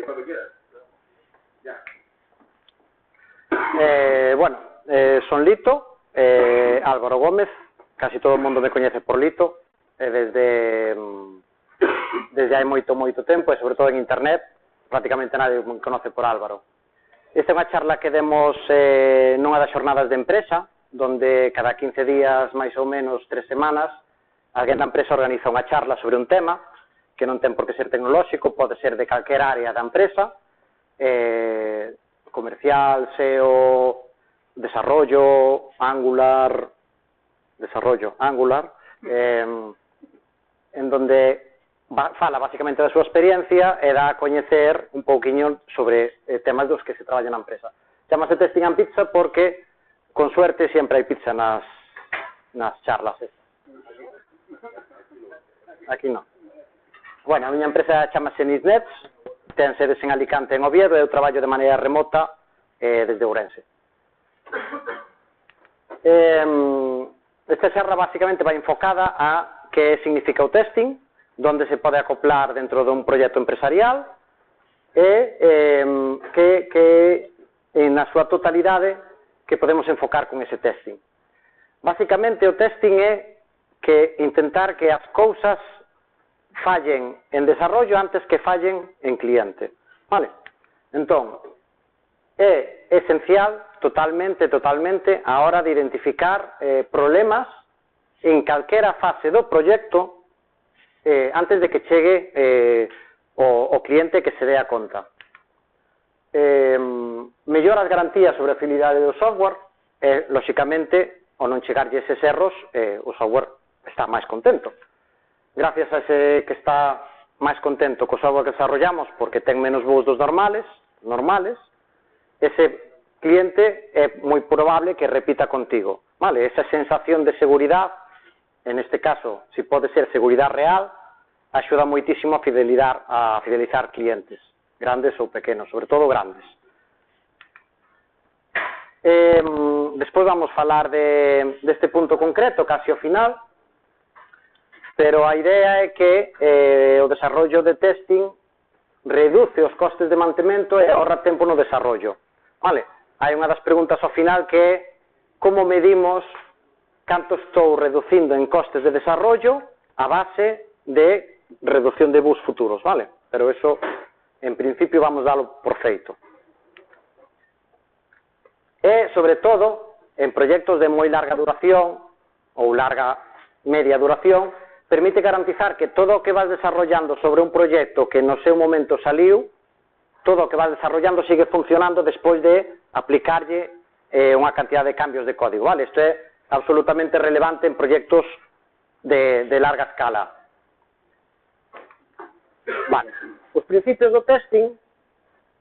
Cuando quieras. Ya. Bueno, son Lito, Álvaro Gómez, casi todo o mundo me coñece por Lito, desde hai moito tempo, e sobre todo en internet, prácticamente nadie me conoce por Álvaro. Esta é unha charla que demos nunha das xornadas de empresa, donde cada 15 días, máis ou menos 3 semanas, alguén da empresa organiza unha charla sobre un tema, que non ten por que ser tecnolóxico, pode ser de calquer área da empresa, comercial, SEO, desarrollo, Angular, en donde fala basicamente da súa experiencia e dá a coñecer un pouquiño sobre temas dos que se traballa na empresa. Chámase Testing and Pizza porque, con suerte, sempre hai pizza nas charlas. Aquí non. Bueno, a miña empresa chamase Nisnets, ten sedes en Alicante e en Oviedo, e eu traballo de maneira remota desde Ourense. Esta charla basicamente vai enfocada a que significa o testing, donde se pode acoplar dentro dun proxecto empresarial e que na súa totalidade que podemos enfocar con ese testing. Basicamente o testing é que intentar que as cousas fallen en desarrollo antes que fallen en cliente. Vale? Entón, é esencial totalmente a hora de identificar problemas en calquera fase do proxecto antes de que chegue o cliente que se dé a conta. Mellor as garantías sobre a fidelidade do software e, lóxicamente, ao non chegarlle eses erros, o software está máis contento. Gracias a ese que está máis contento co software que desarrollamos porque ten menos bugs dos normales, ese cliente é moi probable que repita contigo. Vale? Esa sensación de seguridade, en este caso, si pode ser seguridade real, axuda moitísimo a fidelizar clientes, grandes ou pequenos, sobre todo grandes. Despois vamos falar deste punto concreto, casi ao final, pero a idea é que o desarrollo de testing reduce os costes de mantemento e ahorra tempo no desarrollo. Vale? Hai unha das preguntas ao final que é como medimos canto estou reducindo en costes de desarrollo a base de reducción de bugs futuros, vale? Pero eso, en principio, vamos dalo por feito. E, sobre todo, en proxectos de moi larga duración ou larga media duración, permite garantizar que todo o que vas desarrollando sobre un proxecto que no seu momento saliu, todo o que vas desarrollando sigue funcionando despois de aplicarlle unha cantidad de cambios de código, vale? Isto é absolutamente relevante en proxectos de larga escala. Vale. Os principios do testing,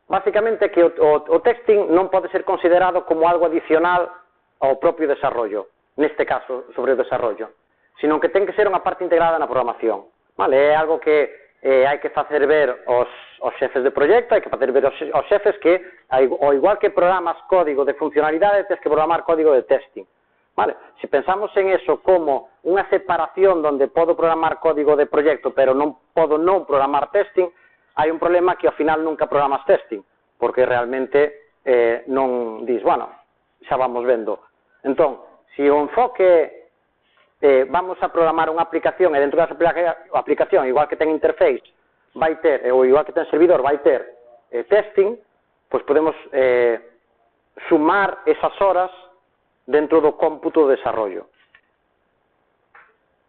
basicamente, é que o testing non pode ser considerado como algo adicional ao propio desarrollo, neste caso, sobre o desarrollo, sino que ten que ser unha parte integrada na programación. Vale? É algo que hai que facer ver aos xefes de proxecto, hai que facer ver aos xefes que, ao igual que programas código de funcionalidade, tens que programar código de testing. Vale? Se pensamos en eso como unha separación donde podo programar código de proxecto, pero non podo non programar testing, hai un problema que ao final nunca programas testing, porque realmente non dis, bueno, xa vamos vendo. Entón, se o enfoque vamos a programar unha aplicación e dentro desa aplicación, igual que ten interface, vai ter, ou igual que ten servidor, vai ter testing, pois podemos sumar esas horas dentro do cómputo de desarrollo.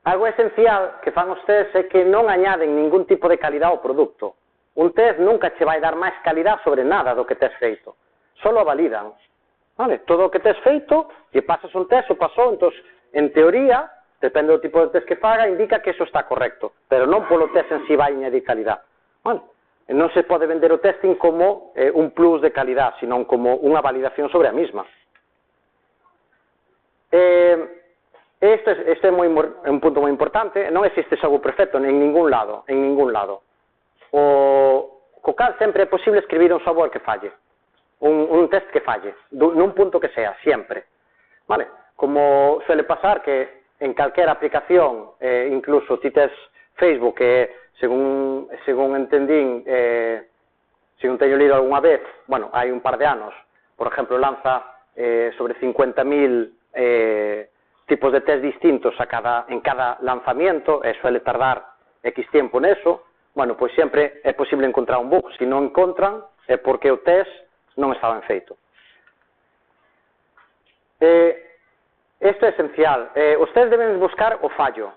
Algo esencial que fan os tests é que non añaden ningún tipo de calidad ao produto. Un test nunca che vai dar máis calidad sobre nada do que tes feito. Solo validan. Vale? Todo o que tes feito, lle pasas un test, o pasou, entón, en teoría, depende do tipo de test que faga, indica que eso está correcto, pero non polo test en si vai añadir calidad. Vale? Non se pode vender o testing como un plus de calidad, sino como unha validación sobre a misma. Este é un punto moi importante. Non existe software perfecto en ningún lado, co cal sempre é posible escribir un software que falle, un test que falle, nun punto que sea, sempre. Vale? Como suele pasar que en calquera aplicación, incluso ti tes Facebook, que según entendín, según teño lido algunha vez, bueno, hai un par de anos, por exemplo, lanza sobre 50.000 tipos de test distintos en cada lanzamiento, e suele tardar X tiempo neso. Bueno, pois sempre é posible encontrar un bug. Se non encontran, é porque o test non estaba ben feito. Isto é esencial. Os test deben buscar o fallo.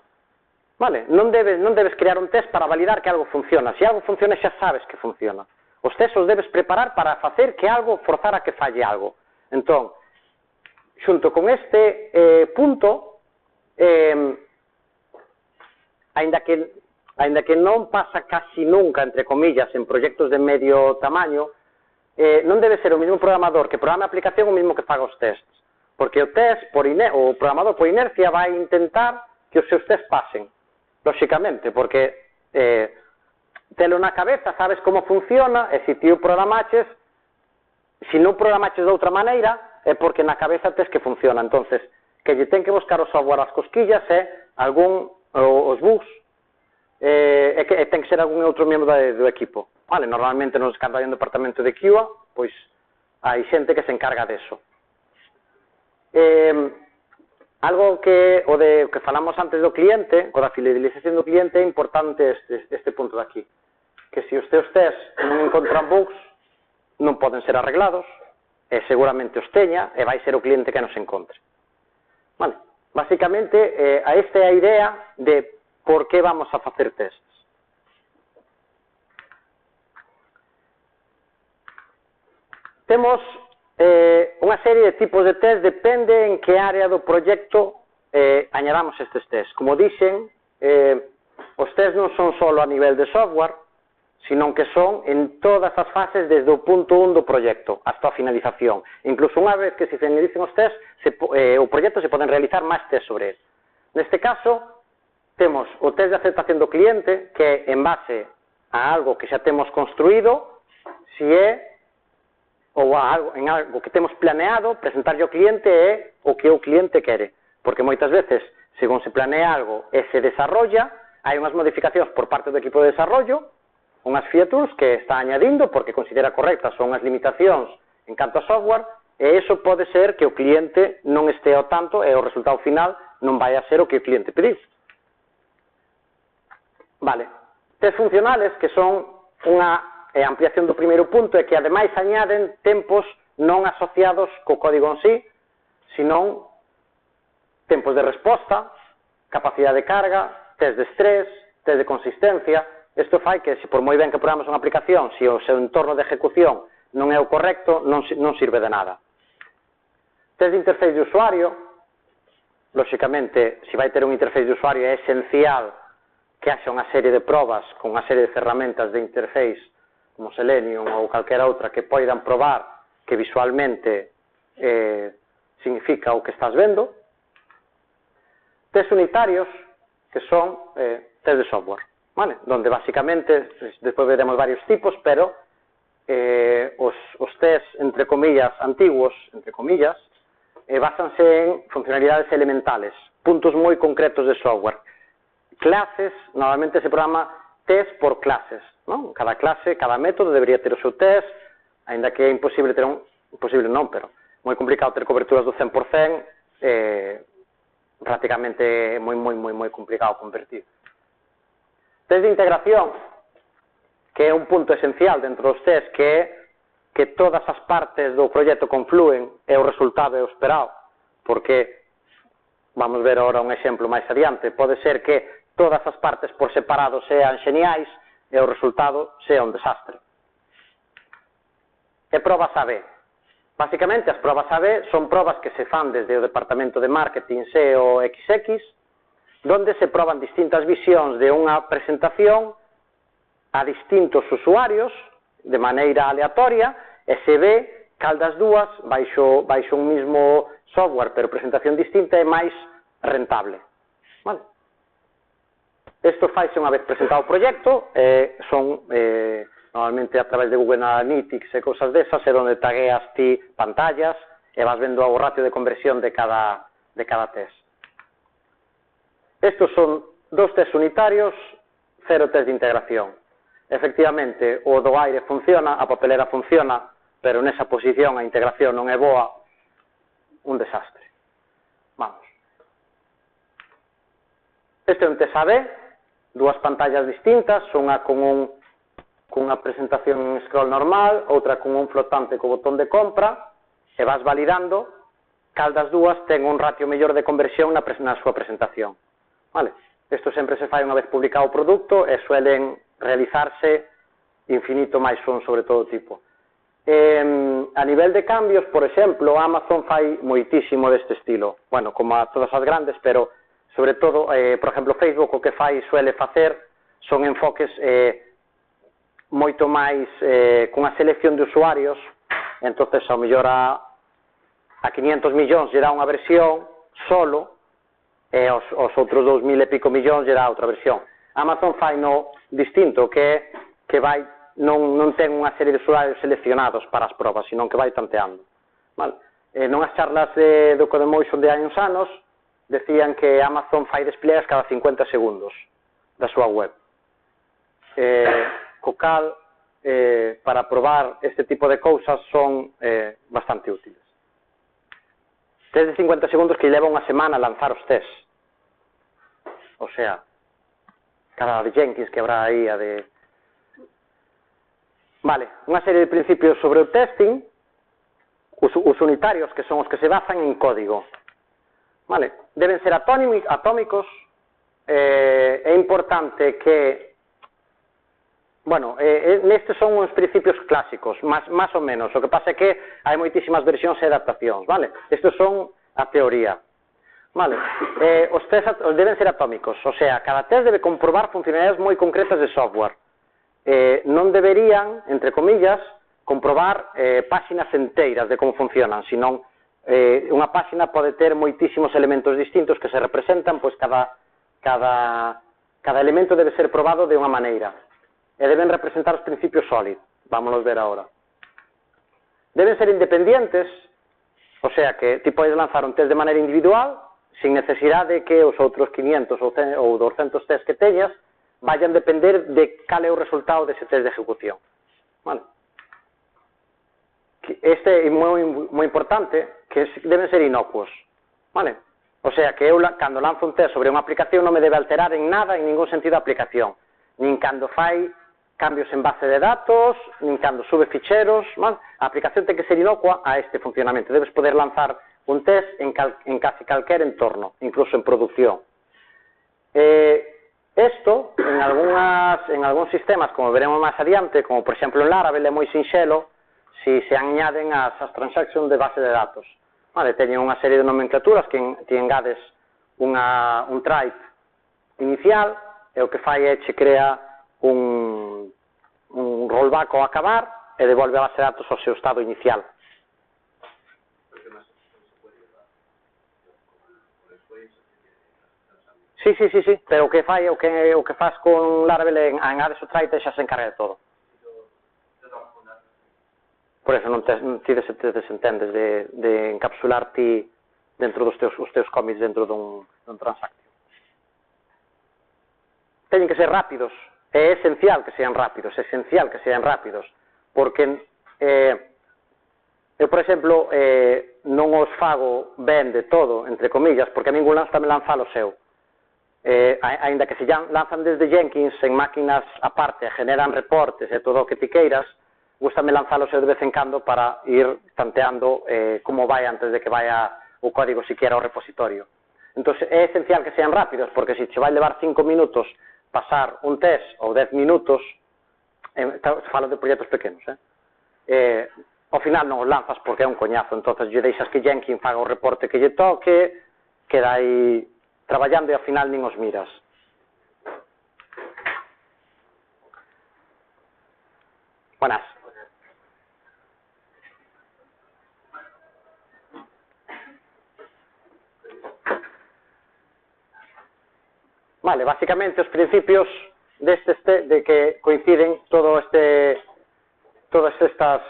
Vale? Non debes crear un test para validar que algo funciona. Se algo funciona, xa sabes que funciona. Os test os debes preparar para facer que algo, forzar a que falle algo. Entón, xunto con este punto, aínda que non pasa casi nunca, entre comillas, en proxectos de medio tamaño, non debe ser o mesmo programador que programa a aplicación o mesmo que faga os tests. Porque o programador por inercia vai intentar que os seus tests pasen, lóxicamente, porque telo na cabeza, sabes como funciona, e se ti o programaches, se non programaches de outra maneira, é porque na cabeza tes que funciona. Entonces, que lle ten que buscar o software as cosquillas é os bugs, e ten que ser algún outro membro do equipo. Vale, normalmente nos cando hai un departamento de QA, pois hai xente que se encarga deso. Algo que falamos antes do cliente, o da fidelización do cliente, é importante este punto de aquí, que se os teus tests non encontran bugs, non poden ser arreglados, e seguramente os teña, e vai ser o cliente que nos encontre. Vale, basicamente, esta é a idea de por que vamos a facer tests. Temos unha serie de tipos de test, depende en que área do proxecto añadamos estes tests. Como dixen, os tests non son só a nivel de software, sino que son en todas as fases desde o punto 1 do proxecto hasta a finalización. Incluso unha vez que se finalicen os tests, o proxecto se poden realizar máis tests sobre ele. Neste caso, temos o test de aceptación do cliente, que é en base a algo que xa temos construído, se é ou en algo que temos planeado, presentarlle ao cliente é o que o cliente quere. Porque moitas veces, según se planea algo e se desarrolla, hai unhas modificacións por parte do equipo de desarrollo, unhas features que está añadindo porque considera correctas ou unhas limitacións en canto a software, e iso pode ser que o cliente non este ao tanto e o resultado final non vai a ser o que o cliente pediu. Vale. Test funcionales, que son unha ampliación do primeiro punto, é que ademais añaden tempos non asociados co código en sí, senón tempos de resposta, capacidade de carga, test de estrés, test de consistencia. Isto fai que, se por moi ben que programas unha aplicación, se o seu entorno de ejecución non é o correcto, non sirve de nada. Test de interface de usuario, lóxicamente, se vai ter un interface de usuario, é esencial que haxa unha serie de probas con unha serie de ferramentas de interface como Selenium ou calquera outra que poidan probar que visualmente significa o que estás vendo. Test unitarios, que son test de software, vale? Donde basicamente, despois veremos varios tipos, pero os test, entre comillas, antiguos, entre comillas, basanse en funcionalidades elementales, puntos moi concretos de software. Clases, normalmente se programa test por clases, non? Cada clase, cada método debería ter o seu test, aínda que é imposible ter imposible non, pero moi complicado ter coberturas do 100%, prácticamente moi complicado convertir. Test de integración, que é un punto esencial dentro dos test, que é que todas as partes do proxecto confluen e o resultado é o esperado, porque, vamos ver agora un exemplo máis adiante, pode ser que todas as partes por separado sean xeniais e o resultado sea un desastre. E probas A/B. Básicamente, as probas A/B son probas que se fan desde o departamento de marketing SEO XX, donde se proban distintas visións de unha presentación a distintos usuarios de maneira aleatoria e se ve cal das dúas baixo un mismo software pero presentación distinta é máis rentable. Vale? Isto faise unha vez presentado o proxecto, son normalmente a través de Google Analytics e cousas desas, é onde tagueas ti pantallas e vas vendo o ratio de conversión de cada test. Estos son dos test unitarios cero test de integración. Efectivamente, o do aire funciona, a papelera funciona, pero nesa posición a integración non é boa, un desastre. Vamos. Este é un test AB, dúas pantallas distintas, unha con unha presentación en scroll normal, outra con un flotante co botón de compra, e vas validando cal das dúas ten un ratio mellor de conversión na súa presentación. Vale? Isto sempre se fai unha vez publicado o produto e suelen realizarse infinito máis son sobre todo tipo. A nivel de cambios, por exemplo, Amazon fai moitísimo deste estilo. Bueno, como a todas as grandes, pero sobre todo, por exemplo, Facebook o que fai suele facer son enfoques moito máis cunha selección de usuarios. Entonces, ao mellor a 500 millóns lle dá unha versión solo e aos outros 2000 e pico millóns lle dá outra versión. Amazon fai no distinto, que vai non ten unha serie de usuarios seleccionados para as probas, sino que vai tanteando. Vale? Nunhas charlas do Codemotion de hai uns anos decían que Amazon fai despliegas cada 50 segundos da súa web. Co cal, para probar este tipo de cousas son bastante útiles. Test de 50 segundos que leva unha semana lanzar os test. O sea, cada de Jenkins que habrá aí a de... Vale, unha serie de principios sobre o testing, os unitarios, que son os que se basan en código. Vale, deben ser atómicos, é importante que... Bueno, nestes son uns principios clásicos, máis ou menos, o que pasa é que hai moitísimas versións e adaptacións, vale? Estes son a teoría. Vale, os test deben ser atómicos, o sea, cada test debe comprobar funcionalidades moi concretas de software. Non deberían, entre comillas, comprobar páxinas enteiras de como funcionan, senón unha páxina pode ter moitísimos elementos distintos que se representan, pois cada elemento debe ser probado de unha maneira, e deben representar os principios sólidos, vámonos ver agora. Deben ser independientes, o sea que ti podes lanzar un test de maneira individual, sin necesidade de que os outros 500 ou 200 test que teñas vayan depender de cal é o resultado dese test de ejecución. Vale. Este é moi importante, que deben ser inocuos. Vale. O sea, que eu, cando lanzo un test sobre unha aplicación, non me debe alterar en nada, en ningún sentido, a aplicación. Nin cando fai cambios en base de datos, nin cando sube ficheros. Vale. A aplicación ten que ser inocua a este funcionamento. Debes poder lanzar un test en casi calquer entorno, incluso en producción. Esto, en algúns sistemas, como veremos máis adiante, como por exemplo en Laravel, é moi sinxelo se añaden as transactions de base de datos. Vale, teñen unha serie de nomenclaturas que ti engades un type inicial, e o que fai é che crea un rollback ao acabar e devolve a base de datos ao seu estado inicial. Sí, pero o que faz con Laravel en engades o trait xa se encarga de todo. Por eso non ti desentendes de encapsular ti dentro dos teus commits dentro dun transaction. Teñen que ser rápidos, é esencial que sean rápidos, porque eu, por exemplo, non os fago ben de todo, entre comillas, porque a ningún me lanza o seu. Ainda que se lanzan desde Jenkins en máquinas aparte, generan reportes e todo o que ti queiras, gústame lanzalos de vez en cando para ir tanteando como vai antes de que vaya o código siquiera ao repositorio. Entón, é esencial que sean rápidos, porque se che vai levar 5 minutos pasar un test ou 10 minutos, falo de proxectos pequenos, ao final non os lanzas porque é un coñazo, entón lle deixas que Jenkins faga o reporte que lle toque, queda aí traballando e ao final nin os miras. Buenas. Vale, básicamente os principios de que coinciden todas estas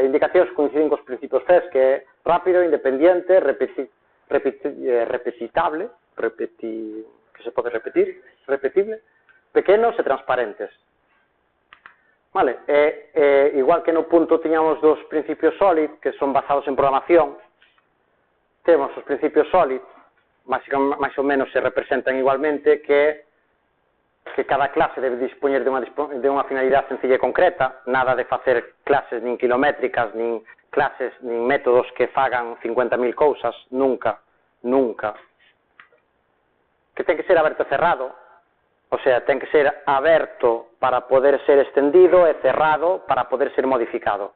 indicacións coinciden cos principios FES, que é rápido, independiente, repetitable, que se pode repetir, repetible, pequenos e transparentes. Vale, igual que no punto tiñamos dos principios SOLID, que son basados en programación, temos os principios SOLID, máis ou menos se representan igualmente, que cada clase debe dispoñer de unha finalidade sencilla e concreta, nada de facer clases nin kilométricas, nin clases, nin métodos que fagan 50.000 cousas, nunca, nunca. Que ten que ser aberto e cerrado, o sea, ten que ser aberto para poder ser extendido e cerrado para poder ser modificado.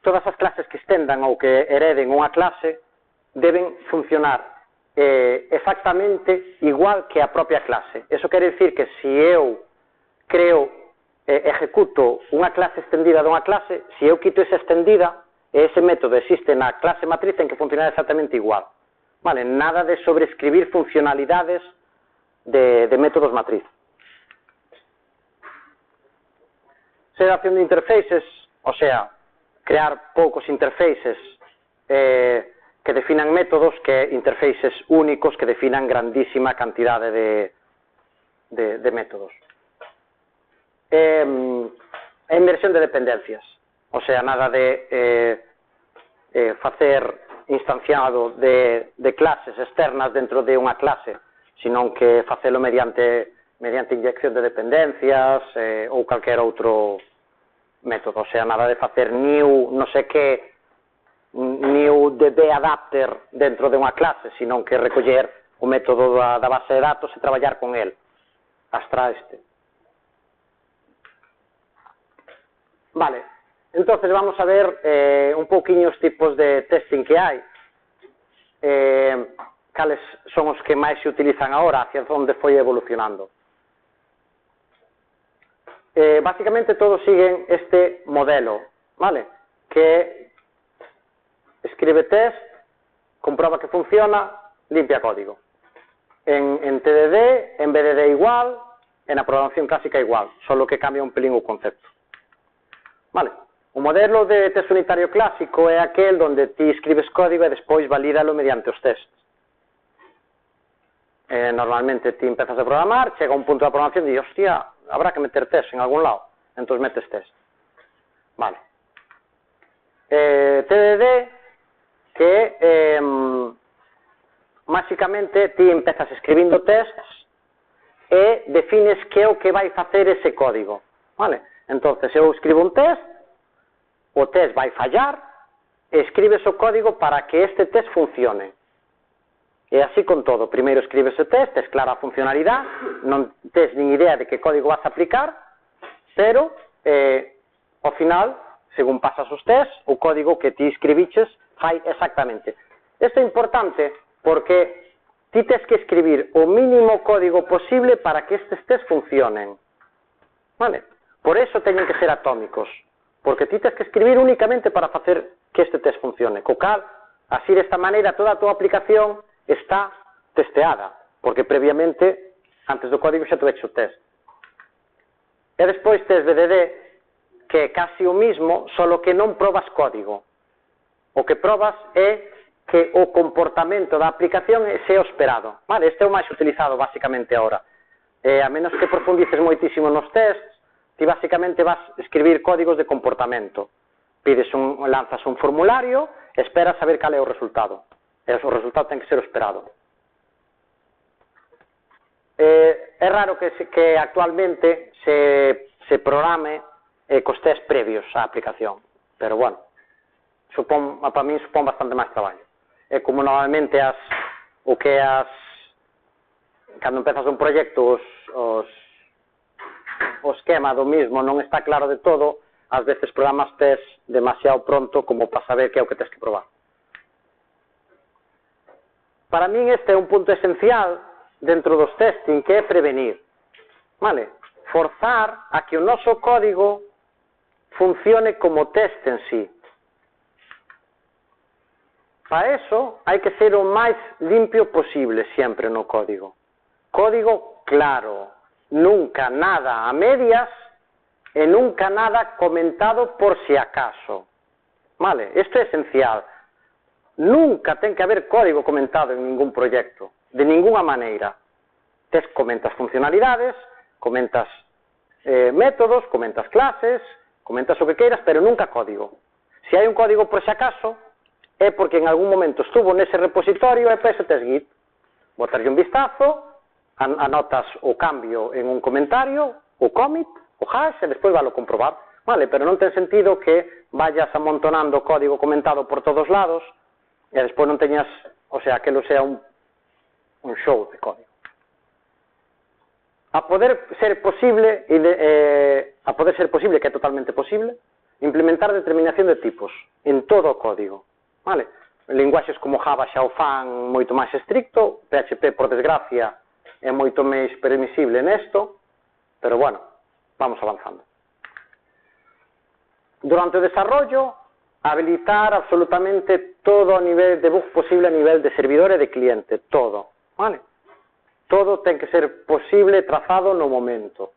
Todas as clases que estendan ou que hereden unha clase deben funcionar exactamente igual que a propia clase. Eso quere dicir que se eu creo, ejecuto unha clase extendida dunha clase, se eu quito esa extendida, ese método existe na clase matriz, ten que funcionar exactamente igual. Vale, nada de sobreescribir funcionalidades de métodos matriz. Segregación de interfaces, o sea, crear poucos interfaces que definan métodos, que interfaces únicos que definan grandísima cantidade de métodos. Inversión de dependencias, o sea, nada de facer instanciado de clases externas dentro de unha clase, sino que facelo mediante inyección de dependencias ou calquer outro método, o sea, nada de facer new, non sei que, new DB adapter dentro de unha clase, sino que recoller o método da base de datos e traballar con el, hasta este. Vale, entonces vamos a ver un pouquiño os tipos de testing que hai, cales son os que máis se utilizan agora, hacia onde foi evolucionando. Básicamente todos siguen este modelo, ¿vale? Que escribe test, comprueba que funciona, limpia código. En TDD, en BDD igual, en la programación clásica igual, solo que cambia un pelín o concepto. Vale. O modelo de test unitario clásico é aquel onde ti escribes código e despois valídalo mediante os tests. Normalmente ti empezas a programar, chega un punto da programación e di, hostia, habrá que meter test en algún lado, entón metes test. Vale. TDD, que básicamente ti empezas escribindo tests e defines que é o que vai facer ese código. Vale. Entonces, eu escribo un test, o test vai fallar, e escribes o código para que este test funcione. E así con todo, primeiro escribes o test, tes clara a funcionalidade, non tes nin idea de que código vas a aplicar, pero ao final, según pasas os test, o código que ti escribiches fai exactamente. Isto é importante porque ti tes que escribir o mínimo código posible para que estes test funcionen. Vale? Por eso teñen que ser atómicos. Porque ti tens que escribir únicamente para facer que este test funcione. Co cal, así desta maneira, toda a tua aplicación está testeada, porque previamente, antes do código, xa tuvexe o test. E despois tes BDD, que é casi o mismo, solo que non probas código. O que probas é que o comportamento da aplicación sea o esperado. Vale, este é o máis utilizado, basicamente, agora. A menos que profundices moitísimo nos tests, ti basicamente vas a escribir códigos de comportamento. Lanzas un formulario, esperas a ver cal é o resultado. E o resultado ten que ser o esperado. É raro que actualmente se programe cos test previos á aplicación. Pero, bueno, para mí supón bastante máis traballo. É como normalmente cando empezas un proxecto, o esquema do mismo non está claro de todo, ás veces programas test demasiado pronto como para saber que é o que tens que probar. Para min este é un punto esencial dentro dos testing, que é prevenir. Vale? Forzar a que o noso código funcione como test en sí. Para eso hai que ser o máis limpio posible sempre no código. Código claro. Nunca nada a medias e nunca nada comentado por si acaso. Vale, isto é esencial. nunca ten que haber código comentado en ningún proxecto, de ninguna maneira. Comentas funcionalidades, comentas métodos, comentas clases, comentas o que queiras, pero nunca código. Se hai un código por si acaso, é porque en algún momento estuvo nese repositorio e penso tes Git. Botarlle un vistazo, anotas o cambio en un comentario, o commit, o hash, e despois valo comprobar. Vale, pero non ten sentido que vayas amontonando código comentado por todos lados e despois non teñas, o sea, que lo sea un show de código. A poder ser posible, que é totalmente posible, implementar determinación de tipos en todo o código. Vale? Linguaxes como Java xa o fan moito máis estricto, PHP, por desgracia, é moito máis permisible nesto, pero bueno, vamos avanzando. Durante o desarrollo, habilitar absolutamente todo o nivel de bug posible a nivel de servidor e de cliente, todo, vale? Todo ten que ser posible trazado no momento.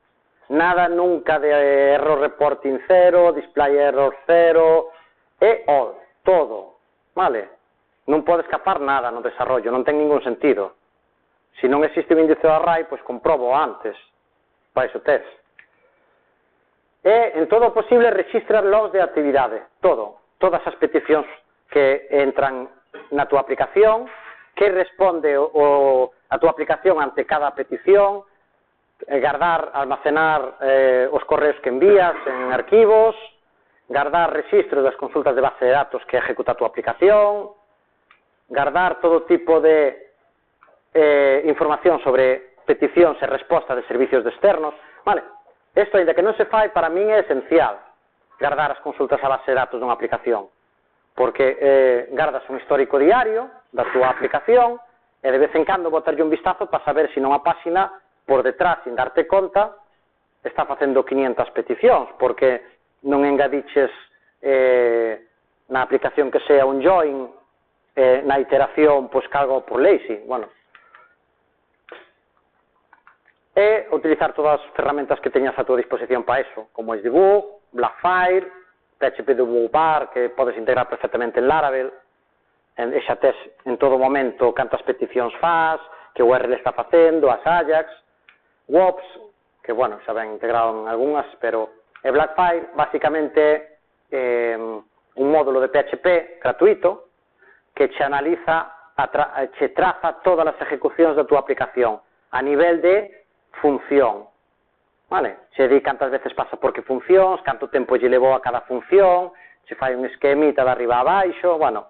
Nada nunca de error reporting 0, display error 0, e all, todo, vale? Non pode escapar nada no desarrollo, non ten ningún sentido. Se non existe o índice de array, pois comprobo antes, para iso tes. E, en todo o posible, rexistra logs de actividade, todo, todas as peticións que entran na túa aplicación, que responde a túa aplicación ante cada petición, guardar, almacenar os correos que envías en arquivos, guardar registros das consultas de base de datos que ejecuta a túa aplicación, guardar todo tipo de información sobre peticións e respostas de servicios externos. Vale, isto, ainda que non se fai, para min é esencial guardar as consultas a base de datos dunha aplicación, porque guardas un histórico diario da túa aplicación e de vez en cando botarlle un vistazo para saber se non a páxina por detrás, sin darte conta, está facendo 500 peticións, porque non engadiches na aplicación que sea un join na iteración, pois cargo por lazy, bueno. E utilizar todas as ferramentas que teñas a túa disposición para eso, como Xdebug, Blackfire, PHP Debug Bar, que podes integrar perfectamente en Laravel, e xa tes en todo momento cantas peticións faz, que o URL está facendo, as Ajax, WOPS, que, bueno, xa ben integrado en algunhas, pero Blackfire, basicamente, un módulo de PHP gratuito que che analiza, che traza todas as ejecucións da túa aplicación a nivel de función. Vale? Che di cantas veces pasa por que funcións, canto tempo lle levou a cada función, che fai un esquemita de arriba a baixo, bueno,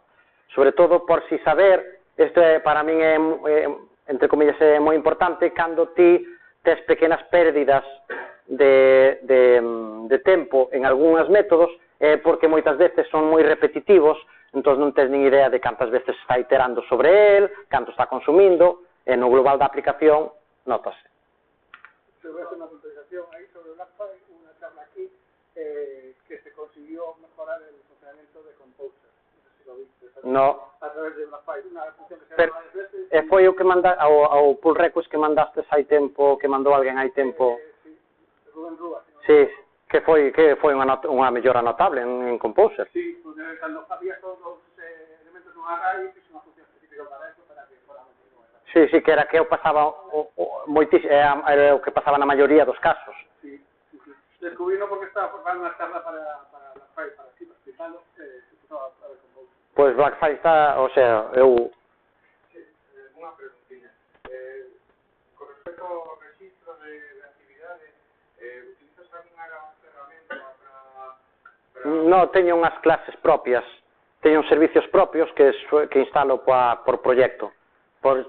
sobre todo por si saber, isto para min é, entre comillas, é moi importante, cando ti tes pequenas pérdidas de tempo en algúns métodos, porque moitas veces son moi repetitivos, entón non tens nin idea de cantas veces está iterando sobre el, canto está consumindo, e no global da aplicación notase. Se voy a hacer una puntualización ahí sobre Blackfire, una charla aquí, que se consiguió mejorar el funcionamiento de Composer. No sé si lo viste. No. A través de Blackfire, una función que se llama varias veces. E foi o que ao pull request que mandastes hai tempo, que mandou alguén hai tempo. Sí, Rubén Rúa. Sí, que foi unha mellora notable en Composer. Sí, porque cando había todos os elementos dun array, fixe unha función específica para eso, para que fuera moi bueno. Sí, que era que o pasaba era o que pasaba na maioría dos casos. Sí. Descubrino porque estaba formando unha charla para Blackfire, para aquí, para explicarlo, empezaba a ver Composer. Pois Blackfire está, o sea, eu... Sí, unha preguntinha. Con respecto ao registro de actividades, utilizas alguna ferramenta para... No, teño unhas clases propias, teño uns servicios propios que instalo por proxecto.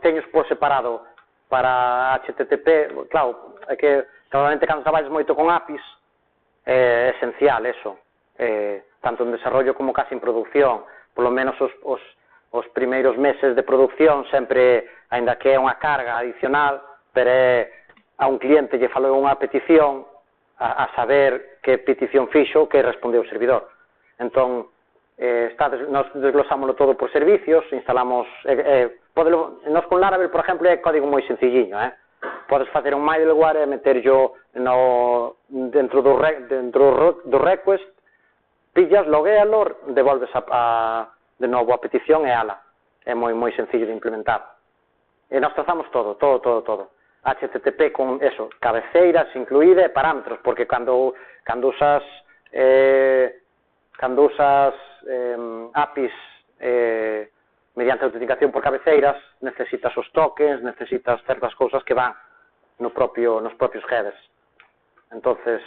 Teños por separado para HTTP, claro, é que normalmente cando traballes moito con APIs é esencial eso, tanto en desarrollo como casi en producción, polo menos os primeiros meses de producción sempre, aínda que é unha carga adicional, pero a un cliente lle falou unha petición a saber que petición fixo que respondeu o servidor. Entón, nos desglosámoslo todo por servicios, instalamos... Nos con Laravel, por exemplo, é código moi sencilliño, podes facer un middleware e meterlo dentro do request, pillas, loguéalo, devolves de novo, a petición é ala. É moi sencillo de implementar. E nós trazamos todo. HTTP con eso, cabeceiras incluída e parámetros, porque cando usas APIs mediante autenticación por cabeceiras, necesitas os tokens, necesitas certas cousas que van nos propios headers. Entonces,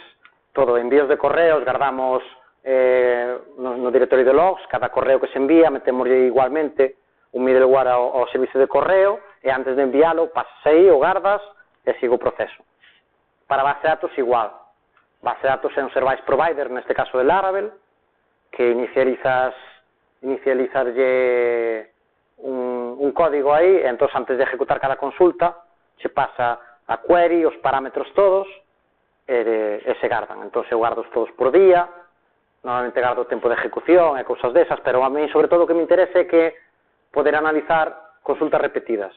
todo envíos de correos, guardamos no directorio de logs, cada correo que se envía, metemos igualmente un middleware ao servicio de correo, e antes de enviálo, pasas aí, o guardas, e sigue o proceso. Para base de datos, igual. Base de datos é un service provider, neste caso de Laravel, que inicializarlle un código aí, e entón, antes de ejecutar cada consulta, se pasa a query, os parámetros todos, e se guardan. Entón, eu guardo todos por día, normalmente guardo o tempo de ejecución e cousas desas, pero a mí, sobre todo, o que me interesa é que poder analizar consultas repetidas.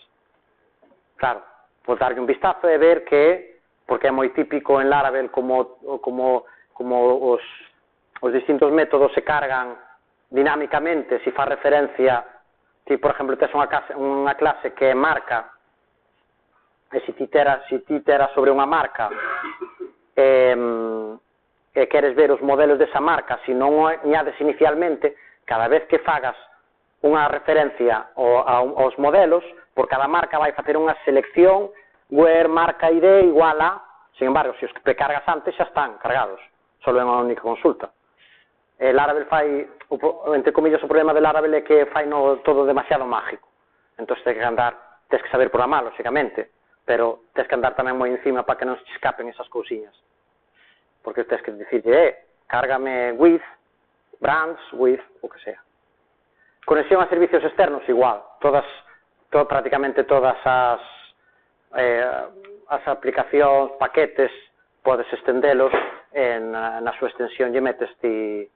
Claro, pois darlle un vistazo e ver que, porque é moi típico en Laravel como os distintos métodos se cargan dinámicamente, se fa referencia, ti, por exemplo, tes unha clase que é marca, e se ti teras sobre unha marca e queres ver os modelos desa marca, se non o añades inicialmente, cada vez que fagas unha referencia aos modelos, por cada marca vai facer unha selección where marca ID igual a, sin embargo, se os precargas antes xa están cargados, só é unha única consulta. Laravel fai, entre comillas, o problema de Laravel é que fai todo demasiado mágico, entón tens que saber programar, lógicamente, pero tens que andar tamén moi encima para que non se escapen esas cousiñas, porque tens que dicirlle, cárgame with, brands, with, o que sea. Conexión a servicios externos, igual. Prácticamente todas as aplicacións, paquetes, podes estendelos na súa extensión lle metes ti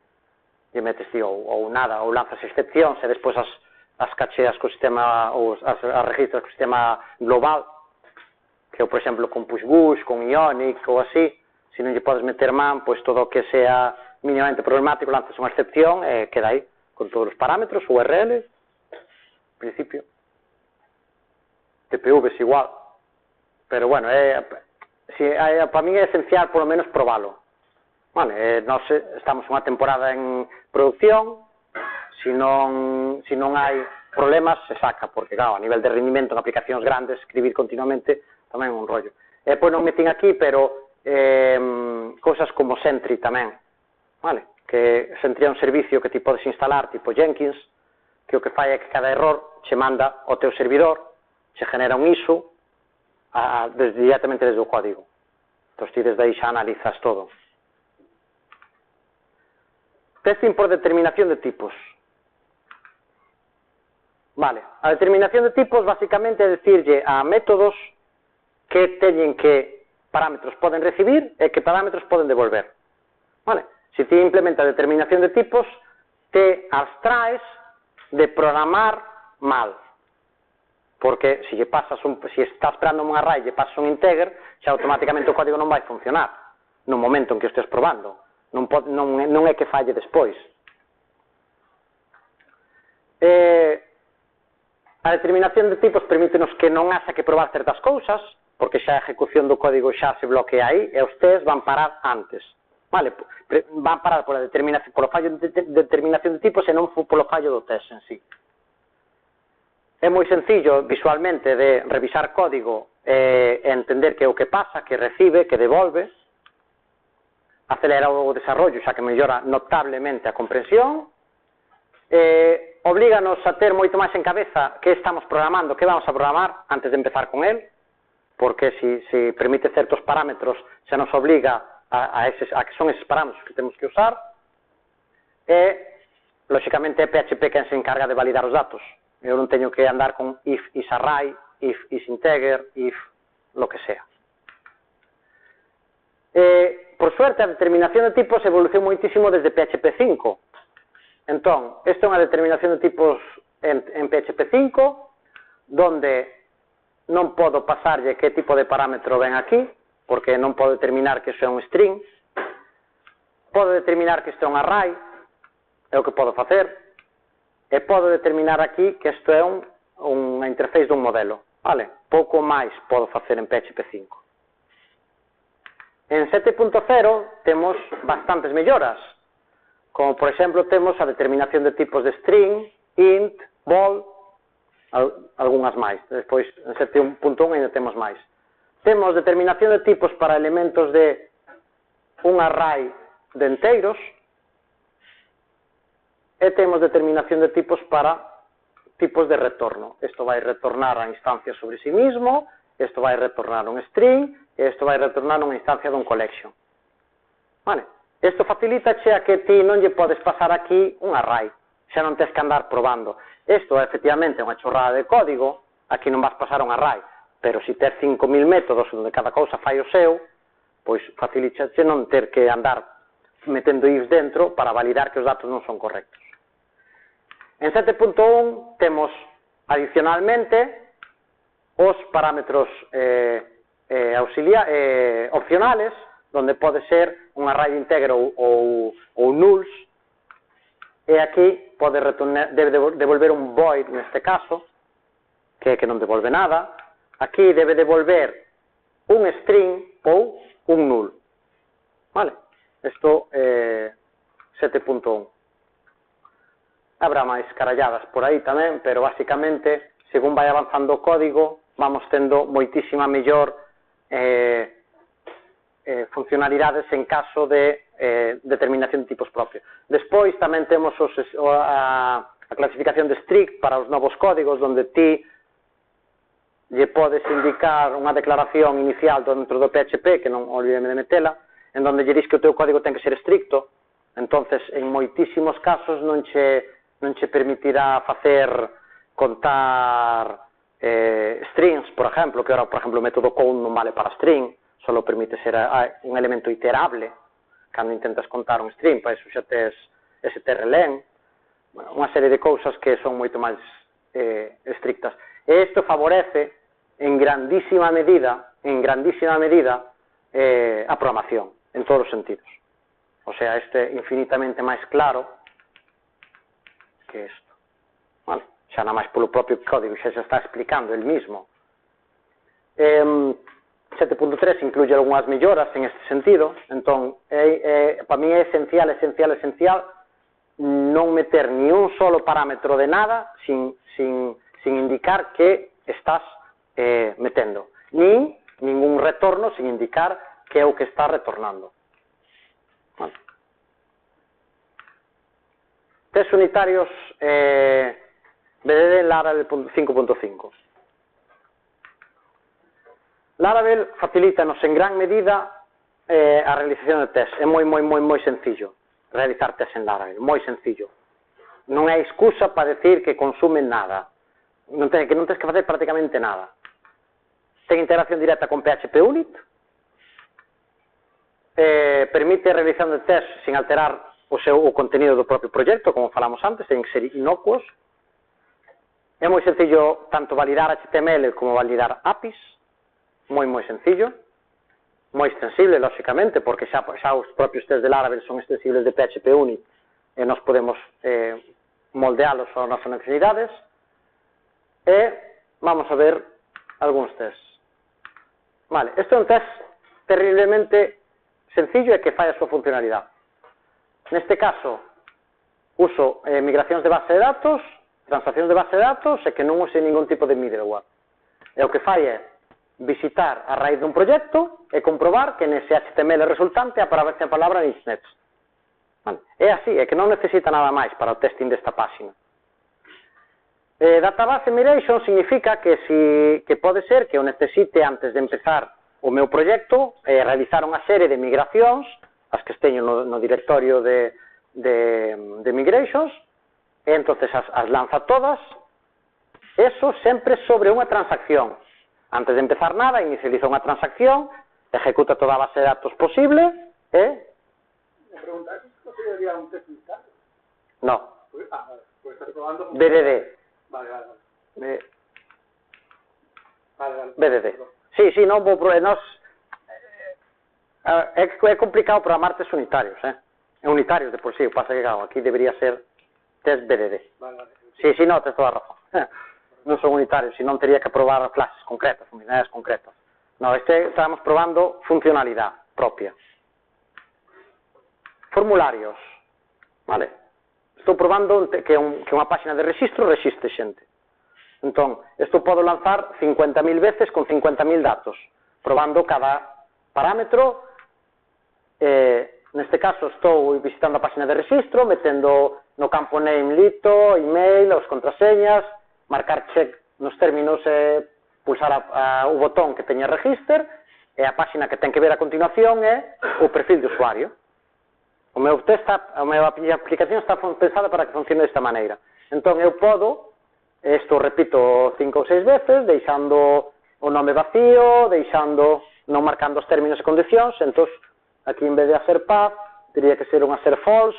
ou nada, ou lanzas excepcións e despois as cacheas co sistema ou as registras co sistema global, que por exemplo con Pushbush, con Ionic ou así, se non lle podes meter man, pois todo o que sea mínimamente problemático lanzas unha excepción e queda aí con todos os parámetros, URL, principio. TPV es igual. Pero bueno, para mí é esencial polo menos probalo. Vale, nós estamos unha temporada en producción, se non hai problemas se saca, porque claro, a nivel de rendimento en aplicacións grandes, escribir continuamente tamén é un rollo. E depois non metín aquí, pero cousas como Sentry tamén, vale? Que Sentry é un servicio que ti podes instalar tipo Jenkins, que o que fai é que cada error che manda ao teu servidor, che genera un ISO directamente desde o código. Entón ti desde aí xa analizas todo. Testing por determinación de tipos. Vale, a determinación de tipos basicamente é dicirlle a métodos que teñen que parámetros poden recibir e que parámetros poden devolver. Vale? Se ti implementa determinación de tipos, te abstraes de programar mal. Porque se estás esperando un array e pasas un integer, xa automáticamente o código non vai funcionar no momento en que o estés probando. Non é que falle despois. A determinación de tipos permítenos que non haxa que probar certas cousas, porque xa a ejecución do código xa se bloquea aí, e os tests van parar antes. Vale, van parar polo fallo de determinación de tipos e non polo fallo do test en sí. É moi sencillo visualmente de revisar código e entender que é o que pasa, que recibe, que devolve, acelera o desarrollo xa que mellora notablemente a comprensión, oblíganos a ter moito máis en cabeza que estamos programando, que vamos a programar antes de empezar con él, porque se permite certos parámetros xa nos obliga a que son eses parámetros que temos que usar, e, lógicamente, é PHP quen se encarga de validar os datos. Eu non teño que andar con if is array, if is integer, if lo que sea. Por suerte, a determinación de tipos evoluciou moitísimo desde PHP 5. Entón, esta é unha determinación de tipos en PHP 5, donde non podo pasarlle que tipo de parámetro ven aquí, porque non podo determinar que iso é un string, podo determinar que isto é un array, é o que podo facer, e podo determinar aquí que isto é unha interface dun modelo, vale? Pouco máis podo facer en PHP 5. En 7.0 temos bastantes melloras, como por exemplo temos a determinación de tipos de string, int, bool, algunhas máis. Despois en 7.1 ainda temos máis. Temos determinación de tipos para elementos de un array de enteiros e temos determinación de tipos para tipos de retorno. Isto vai retornar a instancia sobre sí mismo, isto vai retornar un string e isto vai retornar unha instancia dun collection. Vale? Isto facilita a que ti non lle podes pasar aquí un array, xa non tens que andar probando. Isto é efectivamente unha chorrada de código, aquí non vas pasar un array, pero se tes 5.000 métodos onde cada cousa fai o seu, pois facilita non ter que andar metendo ifs dentro para validar que os datos non son correctos. En 7.1 temos adicionalmente os parámetros opcionales, onde pode ser un array íntegro ou nulls, e aquí debe devolver un void neste caso, que non devolve nada. Aquí debe devolver un string ou un null. Vale? Isto é 7.1. Habrá máis caralladas por aí tamén, pero basicamente, según vai avanzando o código, vamos tendo moitísima mellor funcionalidades en caso de determinación de tipos propios. Despois tamén temos a clasificación de strict para os novos códigos, onde ti lle podes indicar unha declaración inicial dentro do PHP, que non olvideme de metela, en donde lle dis que o teu código ten que ser estricto. Entonces, en moitísimos casos non che permitirá contar strings, por exemplo, que ahora, por exemplo, o método count non vale para string, só permite ser un elemento iterable cando intentas contar un string, para iso xa tes strlen, unha serie de cousas que son moito máis estrictas. E isto favorece en grandísima medida a programación, en todos os sentidos. O sea, isto é infinitamente máis claro que isto. Vale, xa nada máis polo propio código, xa se está explicando el mismo. 7.3 incluye algunhas melloras en este sentido, entón, para mí é esencial non meter ni un solo parámetro de nada sin indicar que estás metendo, nin ningún retorno sin indicar que é o que está retornando. Vale. Test unitarios BDD en Laravel 5.5. Laravel facilítanos en gran medida a realización de test. É moi sencillo realizar test en Laravel, moi sencillo. Non é excusa para decir que consumen nada, que non tens que facer prácticamente nada. Ten integración directa con PHP Unit, permite a realización de test sin alterar o contenido do propio proxecto, como falamos antes, ten que ser inocuos. É moi sencillo tanto validar HTML como validar APIs, moi sencillo, moi extensible, lógicamente, porque xa os propios test de Laravel son extensibles de PHP Unit e nos podemos moldealos ás nosas necesidades. E vamos a ver algúns tests. Vale, este é un test terriblemente sencillo e que fai a súa funcionalidade. Neste caso, uso migracións de base de datos, transaccións de base de datos e que non use ningún tipo de middleware. E o que fai é visitar a raíz dun proxecto e comprobar que nese HTML resultante aparece a palabra Nitsnets. Vale. É así, é que non necesita nada máis para o testing desta páxina. Database migration significa que pode ser que eu necesite antes de empezar o meu proxecto realizar unha serie de migracións, as que teño no directorio de migrations, e entonces as lanza todas, eso sempre sobre unha transacción. Antes de empezar nada, inicializa unha transacción, ejecuta toda a base de datos posible, e... Me preguntas si consideraría un test unitario. No. Pues estás probando... BDD. Vale. BDD. Sí, non vou probar. É complicado programar test unitarios, É unitarios de por sí, pasa que aquí debería ser test BDD. Vale. Sí, sí, no, tens toda a razón. Non son unitarios, senón teria que probar clases concretas, unidades concretas. No, estamos probando funcionalidade propia. Formularios. Vale. Estou probando que unha páxina de registro rexistre xente. Entón, isto podo lanzar 50.000 veces con 50.000 datos, probando cada parámetro. Neste caso estou visitando a páxina de registro, metendo no campo name, lito, email, as contraseñas, marcar check nos términos e pulsar o botón que teña register, e a páxina que ten que ver a continuación é o perfil de usuario. A minha aplicación está pensada para que funcione desta maneira. Entón eu podo, isto repito 5 ou 6 veces, deixando o nome vacío, non marcando os términos e condicións. Entón, aquí en vez de ser path, teria que ser unha ser false.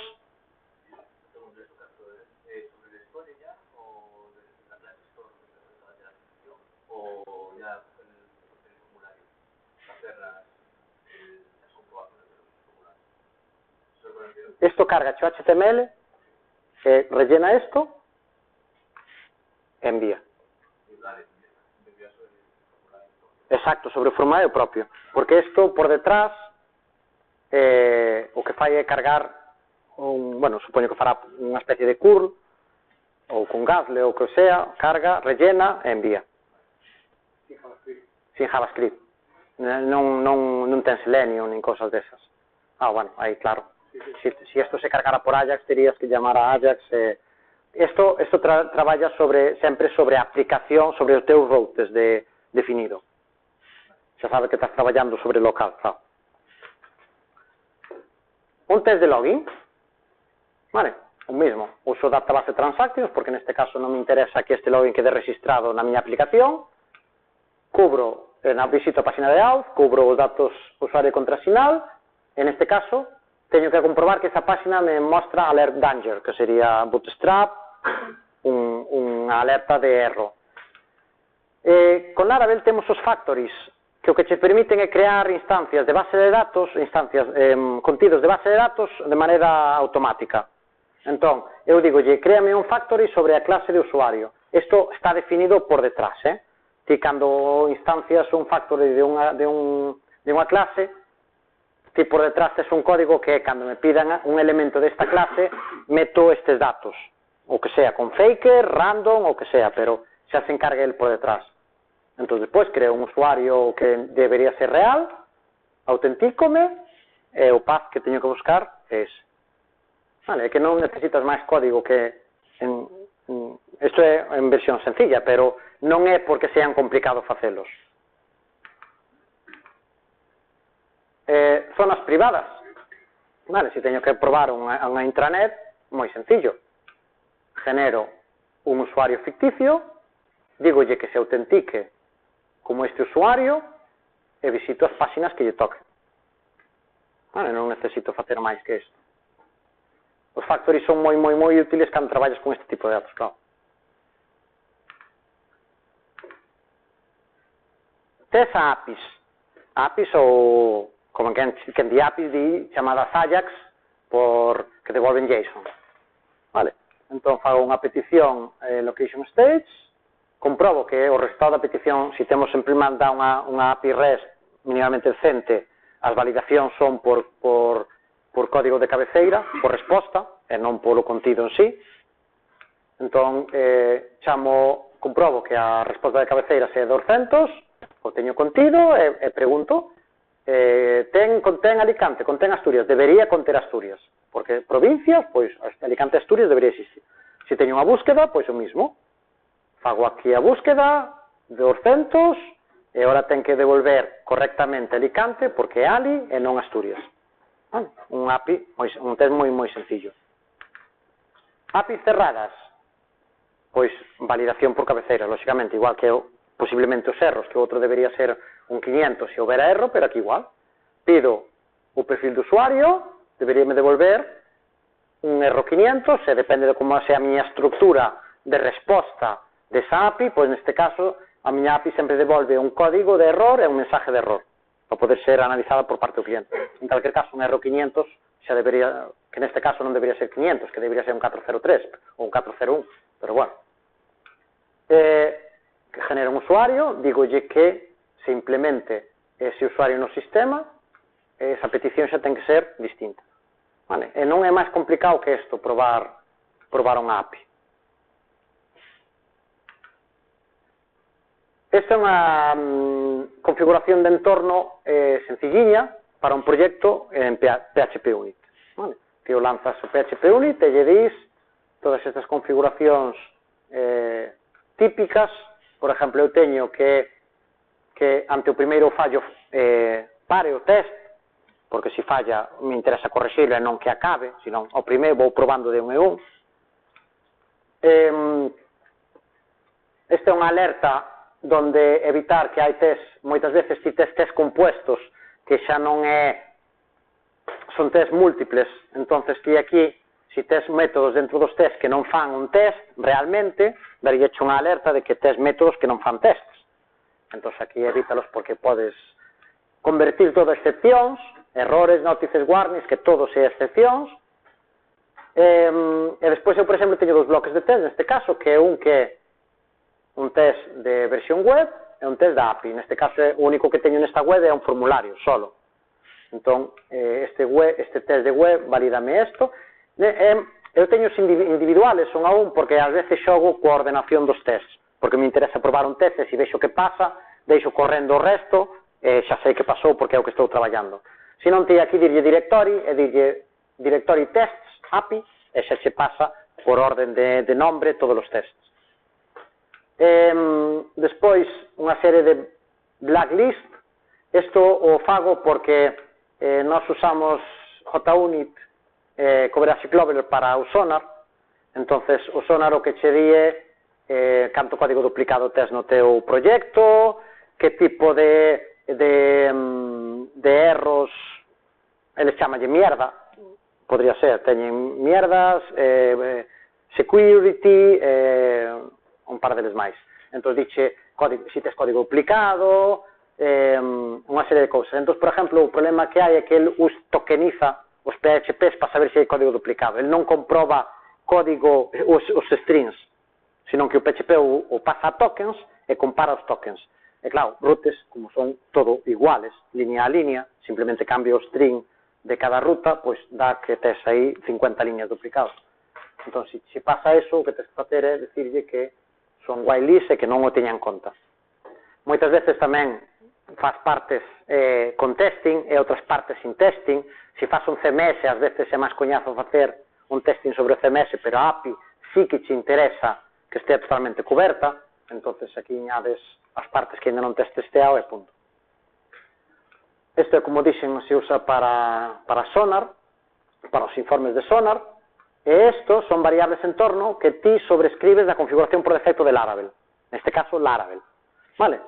Isto carga o HTML, rellena isto e envía. Exacto, sobre o formulario propio. Porque isto por detrás o que fai é cargar supoño que fará unha especie de curl ou con Gazle ou que sea, carga, rellena e envía. Sin JavaScript. Non ten Selenium nin cosas desas. Aí claro. Si isto se cargara por Ajax, terías que llamar a Ajax. Isto traballa sempre sobre a aplicación, sobre os teus routes definido. Xa sabe que estás traballando sobre local, claro. Un test de login. Vale, o mismo. Uso database transactions, porque neste caso non me interesa que este login quede registrado na miña aplicación. Visito a página de auth, cubro os datos usuario e contrasinal. En este caso, teño que comprobar que esa página me mostra alert danger, que sería bootstrap, unha alerta de erro. Con Laravel temos os factories, que o que che permiten é crear instancias de base de datos, contidos de base de datos de maneira automática. Entón, eu digolle, créame un factory sobre a clase de usuario. Isto está definido por detrás, Ti, cando instancias un factory de unha clase, ti por detrás tes un código que cando me pidan un elemento desta clase, meto estes datos, o que sea, con faker, random, o que sea, pero xa se encarga el por detrás. Entón, despois, creo un usuario que debería ser real, autentícome, e o path que teño que buscar é ese. Vale, é que non necesitas máis código que... Isto é en versión sencilla, pero non é porque sean complicado facelos. Zonas privadas. Vale, se teño que probar unha intranet, moi sencillo. Genero un usuario ficticio, digolle que se autentique como este usuario e visito as páxinas que lle toquen. Vale, non necesito facer máis que isto. Os factories son moi útiles cando traballas con este tipo de datos, claro. Tes a APIs. APIs ou, como quen di APIs, di chamadas Ajax, que devolven JSON. Vale, entón fago unha petición location stage, comprobo que o resultado da petición, se temos en primeira unha API REST mínimamente decente, as validacións son por código de cabeceira, por resposta, e non polo contido en sí. Entón, comprobo que a resposta de cabeceira é 200, o teño contido e pregunto, contén Alicante, contén Asturias, debería conter Asturias, porque provincias, pois Alicante e Asturias debería existir. Se teño unha búsqueda, pois o mismo. Fago aquí a búsqueda, 200, e agora ten que devolver correctamente Alicante, porque é Ali e non Asturias. Un API, un test moi sencillo. APIs cerradas, pois validación por cabeceira, lógicamente, igual que posiblemente os erros, que outro debería ser un 500 se houbera erro, pero aquí igual. Pido o perfil do usuario, deberíame devolver un erro 500, e depende de como sea a miña estructura de resposta desa API, pois neste caso a miña API sempre devolve un código de error e un mensaje de error, para poder ser analizada por parte do cliente. En calquer caso, un erro 500 xa debería, que neste caso non debería ser 500, que debería ser un 403 ou un 401, pero bueno. Que genera un usuario, digolle que se implemente ese usuario no sistema, esa petición xa ten que ser distinta. Vale? E non é máis complicado que isto, probar unha API. Esta é unha configuración de entorno sencilliña para un proxecto en PHP Unit. Vale? Que o lanzas o PHP Unit e lle dis todas estas configuracións típicas. Por exemplo, eu teño que ante o primeiro fallo pare o test, porque se falla me interesa correxirlo e non que acabe, senón ao primeiro vou probando de un en un. Esta é unha alerta donde evitar que hai test, moitas veces ti tes test compuestos que xa non son test múltiples, entonces ti aquí, se tes métodos dentro dos test que non fan un test realmente, daría unha alerta de que tes métodos que non fan tests. Entón aquí evítalos porque podes convertir todo excepcións, errores, notices, warnings, que todo sea excepcións. E despois eu, por exemplo, teño dos bloques de test, neste caso, que é un test de versión web e un test da API. Neste caso, o único que teño nesta web é un formulario, solo. Entón, este test de web valídame isto. Eu teño os individuales, son a un, porque ás veces xogo coa ordenación dos tests, porque me interesa probar un test e se vexo que pasa, deixo correndo o resto, e xa sei que pasou porque é o que estou traballando. Se non teño aquí dirlle directory, e dirlle directory tests, API, e xa se pasa por orden de nombre todos os tests. Despois, unha serie de blacklist. Isto o fago porque nós usamos JUnit Coverage Clover para o Sonar. Entonces, o Sonar o que che die canto código duplicado tes no teu proxecto, que tipo de erros, eles chamalle mierda, podría ser, teñen mierdas, security, un par deles máis. Entón, dixe, se tes código duplicado, unha serie de cousas. Entón, por exemplo, o problema que hai é que el tokeniza os PHPs para saber se hai código duplicado. El non comproba código, os strings, senón que o PHP o pasa a tokens e compara os tokens. E claro, routes, como son todo iguales, línea a línea, simplemente cambia o string de cada ruta, pois dá que tes aí 50 líneas duplicadas. Entón, se pasa eso, o que tes que facer é dicirlle que son whitelist e que non o teña en conta. Moitas veces tamén faz partes con testing e outras partes sin testing. Se faz un CMS, ás veces é máis coñazo facer un testing sobre o CMS, pero a API sí que te interesa que estea totalmente coberta, entonces aquí añades as partes que ainda non tes testeado e punto. Isto, como dixen, se usa para Sonar, para os informes de Sonar, e estos son variables en torno que ti sobrescribes da configuración por defecto de Laravel, neste caso Laravel, vale?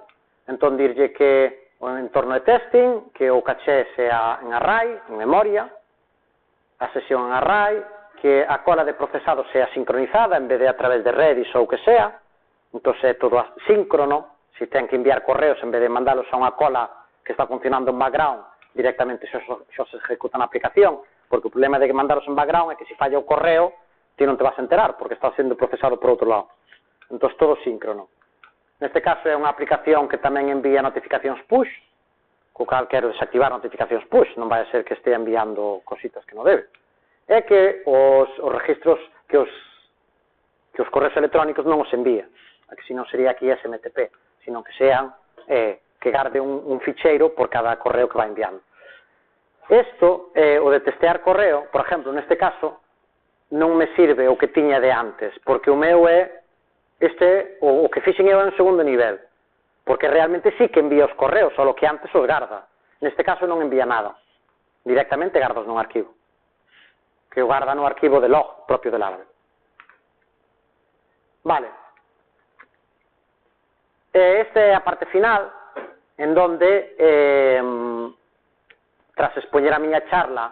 Entón dirlle que o entorno de testing, que o caché sea en array, en memoria, a sesión en array, que a cola de procesado sea sincronizada en vez de a través de Redis ou que sea, entón é todo asíncrono. Se ten que enviar correos en vez de mandalos a unha cola que está funcionando en background, directamente xo se ejecuta na aplicación, porque o problema de que mandalos en background é que se falla o correo, ti non te vas a enterar, porque está sendo procesado por outro lado. Entón, todo síncrono. Neste caso é unha aplicación que tamén envía notificacións push, co cal quero desactivar notificacións push, non vai a ser que estea enviando cositas que non debe. É que os registros, que os correos electrónicos non os envía, que senón sería aquí SMTP, sino que sean, que garde un ficheiro por cada correo que va enviando. Isto, o de testear correo, por exemplo, neste caso, non me sirve o que tiña de antes, porque o meu é, o que fixen eu é un segundo nivel, porque realmente sí que envía os correos, só que antes os garda. Neste caso non envía nada, directamente gardas nun arquivo, que o garda no arquivo de log propio de Laravel. Vale. Esta é a parte final, en donde, tras expoñer a miña charla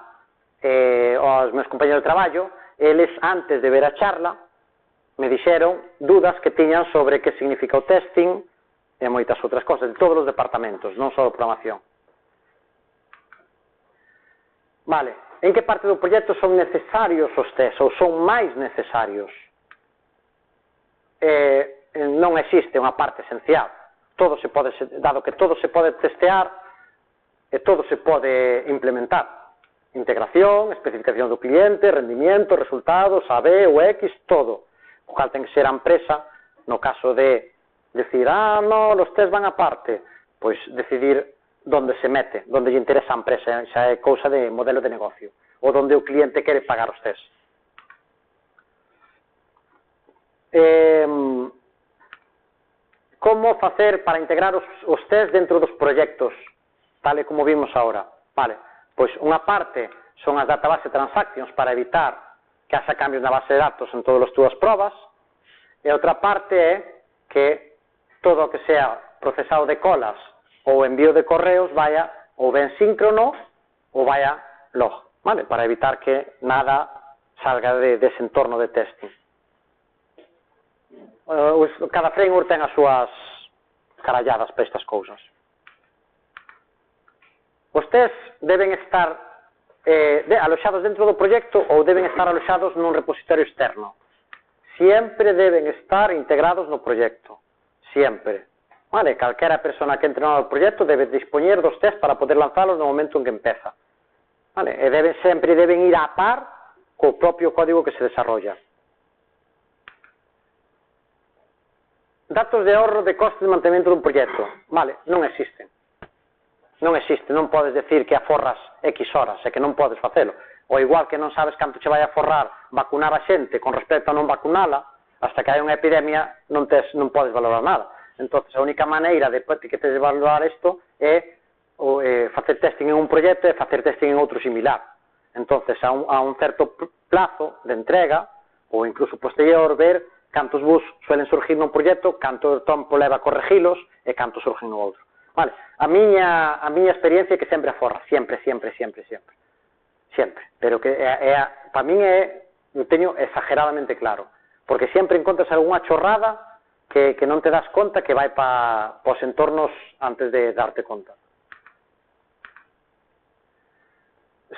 aos meus compañeros de traballo, eles, antes de ver a charla, me dixeron dudas que tiñan sobre que significa o testing e moitas outras cosas, de todos os departamentos, non só de programación. Vale, en que parte do proxecto son necesarios os tests, ou son máis necesarios? non existe unha parte esencial. Dado que todo se pode testear e todo se pode implementar. Integración, especificación do cliente, rendimiento, resultados, AB, UX, todo. O cal ten que ser a empresa, no caso de decir, no, los test van aparte, pois decidir onde se mete, onde lle interesa a empresa, xa é cousa de modelo de negocio, ou onde o cliente quere pagar os test. Como facer para integrar os test dentro dos proxectos, tal e como vimos agora? Vale, pois unha parte son as database transactions para evitar que haxa cambios na base de datos en todas as túas probas, e outra parte é que todo o que sea procesado de colas ou envío de correos vaya ou ben síncrono ou vaya log, vale? Para evitar que nada salga dese entorno de testing. Cada framework ten as súas caralladas para estas cousas. Os tests deben estar aloxados dentro do proxecto ou deben estar aloxados nun repositorio externo. Siempre deben estar integrados no proxecto. Siempre. Vale, calquera persona que entre no proxecto debe dispoñer dos tests para poder lanzalos no momento en que empeza. Vale, e sempre deben ir a par co propio código que se desarrolla. Datos de ahorro de costes de mantemento dun proxecto. Vale, non existen. Non existe, non podes decir que aforras X horas, é que non podes facelo. Ou igual que non sabes canto che vai a aforrar vacunar a xente con respecto a non vacunala, hasta que hai unha epidemia non podes valorar nada. Entón, a única maneira de que te de valorar isto é facer testing en un proxecto e facer testing en outro similar. Entón, a un certo plazo de entrega, ou incluso posterior, ver cantos bugs suelen surgir nun proxecto, canto tempo leva a corregilos e canto surgen no outro. Vale, a miña experiencia é que sempre aforra, sempre. Pero que para min eu teño exageradamente claro, porque sempre encontras algunha chorrada que non te das conta que vai para os entornos antes de darte conta.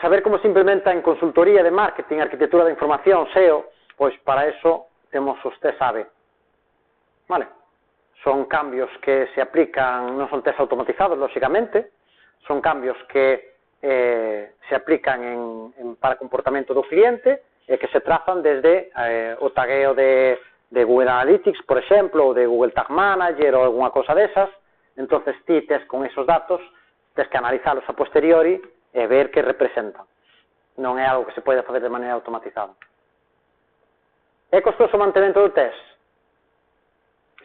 Saber como se implementa en consultoría de marketing, arquitectura de información, SEO, pois para eso temos os test AB. Vale? Son cambios que se aplican, non son test automatizados, lóxicamente, son cambios que se aplican para comportamento do cliente e que se trazan desde o tagueo de Google Analytics, por exemplo, ou de Google Tag Manager ou alguna cosa desas. Entonces ti tes con esos datos, tes que analizalos a posteriori e ver que representan. Non é algo que se pode facer de maneira automatizada. É costoso o mantemento do test?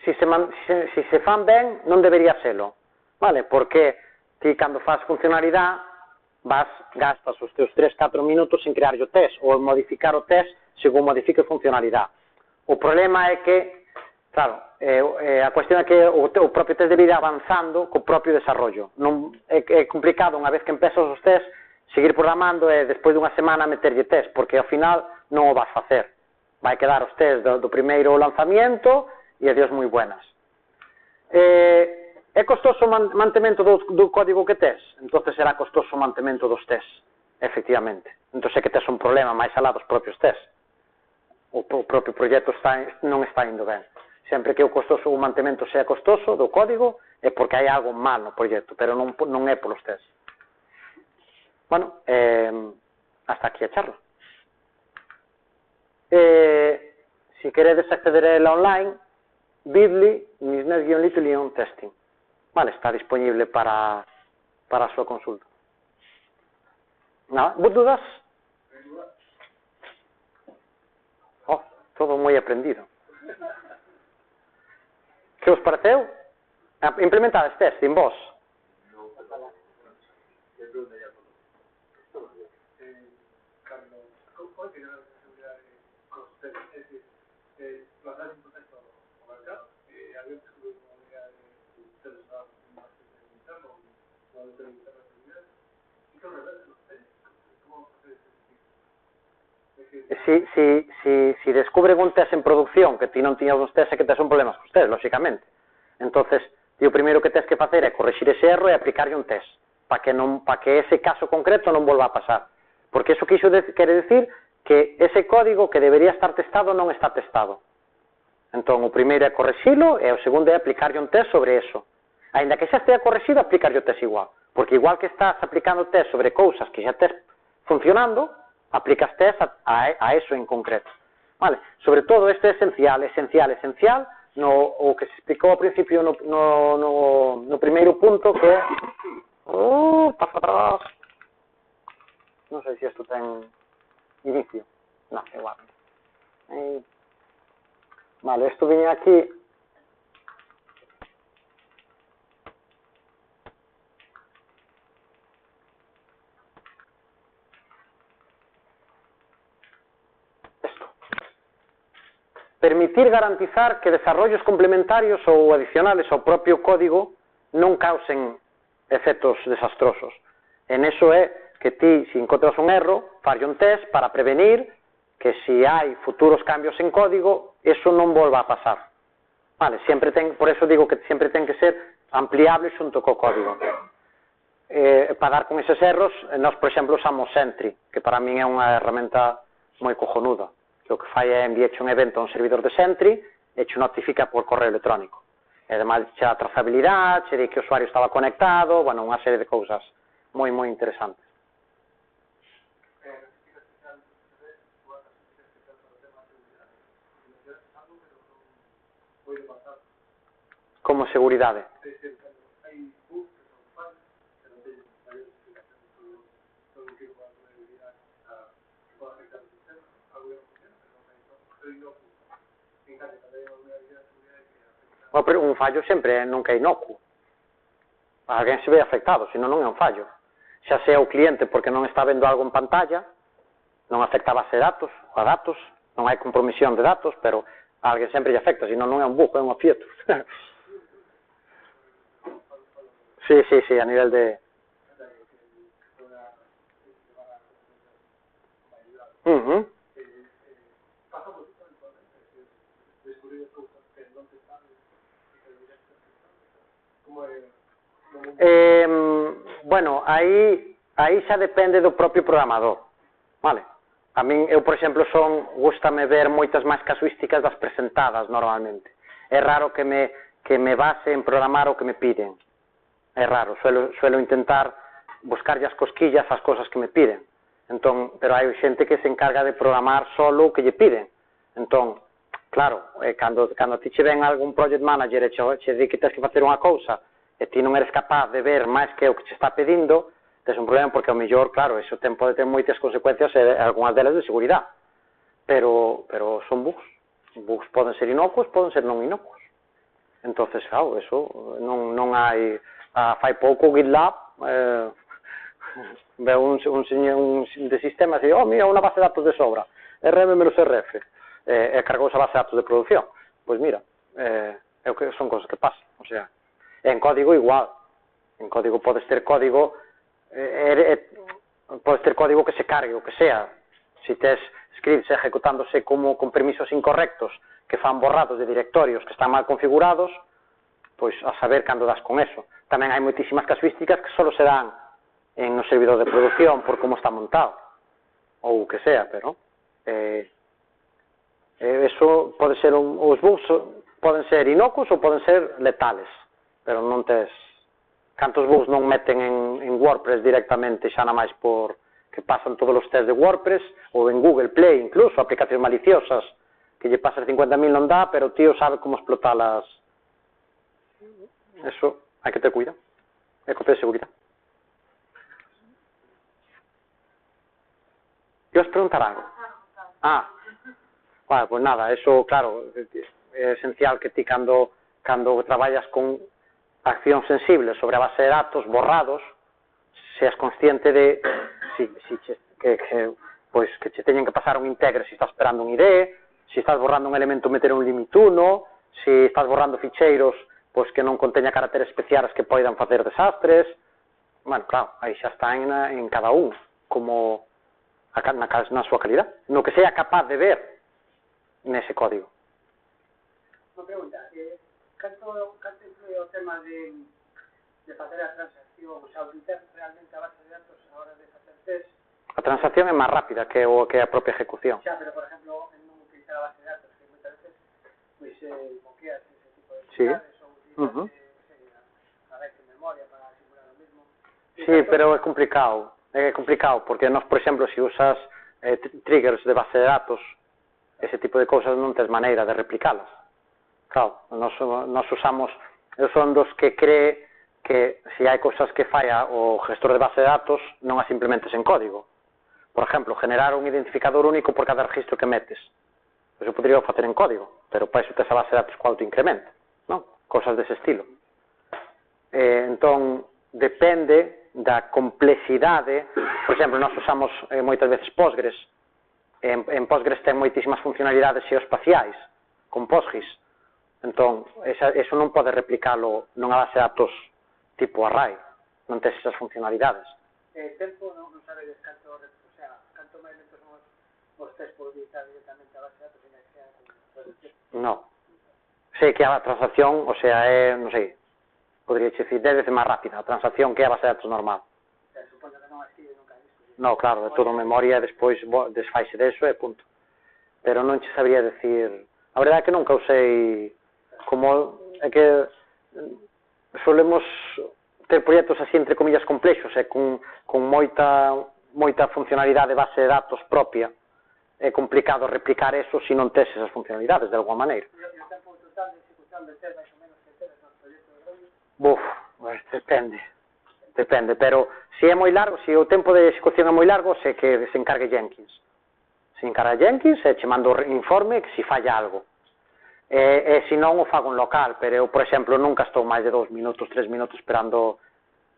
Si se fan ben, non debería selo. Vale? Porque ti, cando faz funcionalidade, gastas os teus 3-4 minutos en crear o test ou en modificar o test según modifique a funcionalidade. O problema é que, claro, a cuestión é que o propio test debe ir avanzando co propio desarrollo. É complicado, unha vez que empezas os test, seguir programando e despois dunha semana meterlle test, porque ao final non o vas facer. Vai quedar os test do primeiro lanzamiento e adiós moi buenas. É costoso o mantemento do código que tes? Entón será costoso o mantemento dos test, efectivamente. Entón é que tes un problema máis alá dos propios test. O propio proxecto non está indo ben. Sempre que o mantemento sea costoso do código é porque hai algo mal no proxecto, pero non é polos test. Bueno, hasta aquí a charla. Si queredes acceder a ela online, bit.ly/little-testing. Vale, está disponible para a súa consulta. Nada, vos dudas? Oh, todo moi aprendido. Que os pareceu? Implementades testing vos? Si descubren un test en producción que ti non tiñas uns test, é que tes un problema cos test, lóxicamente. Entonces, o primeiro que tes que facer é corrixir ese erro e aplicarlle un test, para que ese caso concreto non volva a pasar. Porque eso quere decir que ese código que debería estar testado non está testado. Entón, o primeiro é correxilo e o segundo é aplicarlle un test sobre eso. Ainda que xa estea correxido, aplicarlle o test igual. Porque igual que estás aplicando test sobre cousas que xa estés funcionando, aplicas test a eso en concreto. Vale? Sobre todo, este é esencial, o que se explicou ao principio no primeiro punto, que é... pasa atrás. Non sei se isto ten inicio. Non, igual. Vale, isto viña aquí. Permitir garantizar que desarrollos complementarios ou adicionales ao propio código non causen efectos desastrosos. En eso é que ti, se encontras un erro, falle un test para prevenir que se hai futuros cambios en código, eso non volva a pasar. Vale, por eso digo que sempre ten que ser ampliable xunto co código. Para dar con eses erros, nós, por exemplo, usamos Sentry, que para min é unha herramienta moi cojonuda. O que fai é enviarche un evento a un servidor de Sentry e te notifica por correo electrónico. E ademais che a trazabilidade, che di que o usuario estaba conectado, bueno, unha serie de cousas moi, moi interesantes. Como seguridade. Pero un fallo sempre nunca é inocuo. Alguén se ve afectado, senón non é un fallo. Xa sea o cliente porque non está vendo algo en pantalla, non afecta a base de datos, a datos, non hai compromisión de datos, pero a alguén sempre lle afecta, senón non é un bug, é un afieto. Sí, a nivel de... Bueno, aí xa depende do propio programador, vale? A min, eu, por exemplo, gústame ver moitas máis casuísticas das presentadas normalmente. É raro que me base en programar o que me piden. É raro, suelo intentar buscarlle as cosquillas ás cosas que me piden. Entón, pero hai xente que se encarga de programar solo o que lle piden. Entón, claro, cando ti che ven algún project manager e che di que tens que facer unha cousa e ti non eres capaz de ver máis que o que che está pedindo, tes un problema porque ao mellor, claro, iso pode ter moitas consecuencias e algunhas delas de seguridade. Pero son bugs. Bugs poden ser inocuos, poden ser non inocuos. Entonces, claro, eso non hai... Fai pouco o GitLab veo un de sistemas e mira, unha base de datos de sobra, RM-RF, e cargouse a base de datos de producción. Pois mira, son cosas que pasan, o sea, en código igual. En código podes ter código que se cargue o que sea. Se tes scripts ejecutándose con permisos incorrectos que fan borrados de directorios que están mal configurados, pois a saber cando das con eso. Tamén hai moitísimas casuísticas que só se dan en un servidor de producción por como está montado, ou o que sea, pero eso pode ser os bugs poden ser inocuos ou poden ser letales, pero non tes... Cantos bugs non meten en WordPress directamente xa na máis por que pasan todos os tests de WordPress, ou en Google Play incluso, aplicacións maliciosas que lle pasas 50.000 non dá, pero o tío sabe como explotalas. Eso hai que ter cuidado. É copia de seguridade. ¿Ibas a preguntar algo? Bueno, pues nada, eso, claro, é esencial que ti cando traballas con accións sensibles sobre a base de datos borrados, seas consciente de que che teñen que pasar un integre se estás esperando un ID, se estás borrando un elemento meter un limit 1, se estás borrando ficheiros pois que non conteña caracteres especiais que poidan facer desastres. Bueno, claro, aí xa está en cada un, como na súa calidad, no que sea capaz de ver nese código. Unha pregunta, canto influe o tema de facer a transacción, o sea, utilizar realmente a base de datos a hora de facer test? A transacción é máis rápida que a propia ejecución. Xa, pero, por exemplo, en non utilizar a base de datos, que moitas veces, pois, moqueas ese tipo de Sí. entidades ou utilizas a red de memoria para simular o mismo. Sí, pero é complicado, porque nós, por exemplo, se usas triggers de base de datos, ese tipo de cousas non tens maneira de replicalas. Claro, nós usamos, eu son dos que cree que se hai cousas que falla o gestor de base de datos, non as implementes en código. Por exemplo, generar un identificador único por cada registro que metes. Eso podría facer en código, pero para iso tes a base de datos co autoincremento, non? Cousas dese estilo. Entón, depende da complexidade. Por exemplo, nós usamos moitas veces Postgres. En Postgres ten moitísimas funcionalidades geoespaciais, con Postgres. Entón, eso non pode replicalo nunha base de datos tipo array, non tes esas funcionalidades. Tempo non sabedes canto máis lentos son os test por utilizar directamente a base de datos en Excel. Non. Sei que a transacción, o sea, é, non sei, podría dicir 10 veces máis rápida a transacción que a base de datos normal. Supoño que non escribe nunca isto. Non, claro, é todo memoria e despois desfaixe deso e punto. Pero non che sabría decir... A verdade é que nunca usei como... É que solemos ter proxectos así entre comillas complexos e con moita funcionalidade de base de datos propia. É complicado replicar eso se non tes esas funcionalidades de alguma maneira. E o tempo total de execución del test máis ou menos que tedes no proxecto de Groovy? Buf, depende, pero se é moi largo, se o tempo de execución é moi largo, sei que se encargue Jenkins. Se encarga Jenkins e che mando o informe que se falla algo. E se non o fago en local, pero eu, por exemplo, nunca estou máis de 2 minutos, 3 minutos esperando.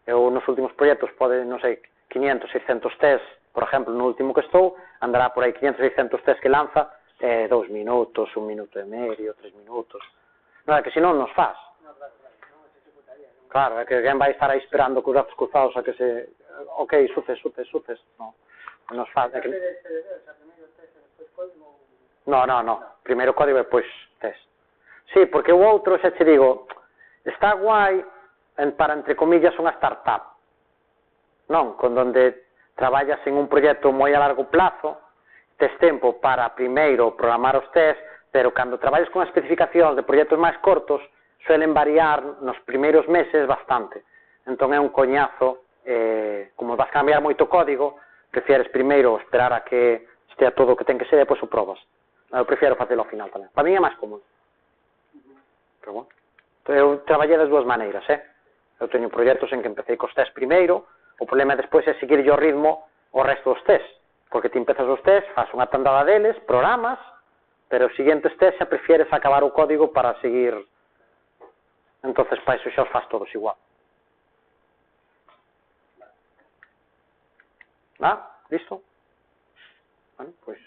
Eu nos últimos proxectos pode, non sei, 500, 600 test, por exemplo, no último que estou, andará por aí 500, 600 test que lanza, 2 minutos, 1 minuto e medio, 3 minutos. Non é que se non nos faz. Claro, é que quen vai estar aí esperando con os brazos cruzados a que se... Ok, suces, non. Nos faz... No. Primeiro código e depois test. Sí, porque o outro, xa che digo, está guai para, entre comillas, unha startup. Non, con donde traballas en un proxecto moi a largo plazo, tes tempo para primeiro programar os test, pero cando traballas con especificacións de proxectos máis cortos, suelen variar nos primeiros meses bastante. Entón é un coñazo, como vas cambiar moito código, prefieres primeiro esperar a que estea todo o que ten que ser e depois o probas. Eu prefiero facelo ao final tamén. Para mí é máis cómodo. Pero bueno, eu traballei das dúas maneiras, Eu teño proxectos en que empecé cos test primeiro, o problema despois é seguir o ritmo o resto dos test, porque ti empezas os test, faz unha tandada deles, programas, pero os siguientes test xa prefieres acabar o código para seguir. Entonces, para iso xa os faz todos igual. ¿Listo? Bueno, pues...